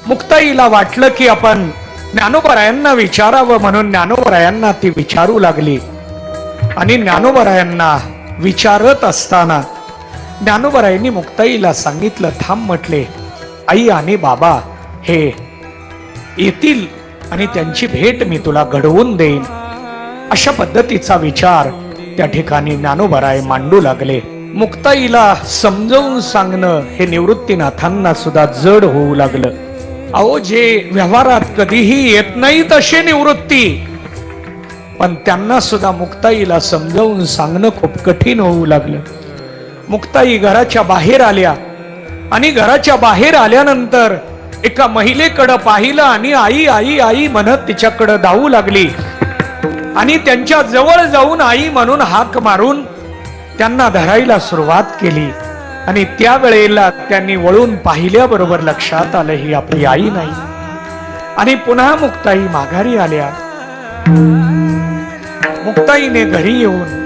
मुक्ताईला वाटलं की आपण ज्ञानोबरायांना विचारावं, म्हणून ज्ञानोबरायांना ती विचारू लागली. आणि ज्ञानोबरायांना विचारत असताना ज्ञानोबरायांनी मुक्ताईला सांगितलं, थांब म्हटले, आई आणि बाबा हे येतील आणि त्यांची भेट मी तुला घडवून देईन. अशा पद्धतीचा विचार त्या ठिकाणी ज्ञानोबराय मांडू लागले. मुक्ताईला समजावून सांगणं हे निवृत्तीनाथांना सुद्धा जड होऊ लागलं. अहो, जे व्यवहारात कधीही येत नाही तसे निवृत्ती, पण त्यांना सुद्धा मुक्ताईला समजावून सांगणं खूप कठीण होऊ लागलं. मुक्ताई घराच्या बाहेर आल्या आणि घराच्या बाहेर आल्यानंतर एका महिलेकडे पाहिलं आणि आई आई आई म्हणत तिच्याकडे धावू लागली आणि त्यांच्या जवळ जाऊन आई म्हणून हाक मारून त्यांना धरायला सुरुवात केली. आणि त्यावेळेला त्यांनी वळून पाहिल्याबरोबर लक्षात आलं, ही आपली आई नाही. आणि पुन्हा मुक्ताई माघारी आल्या. मुक्ताईने घरी येऊन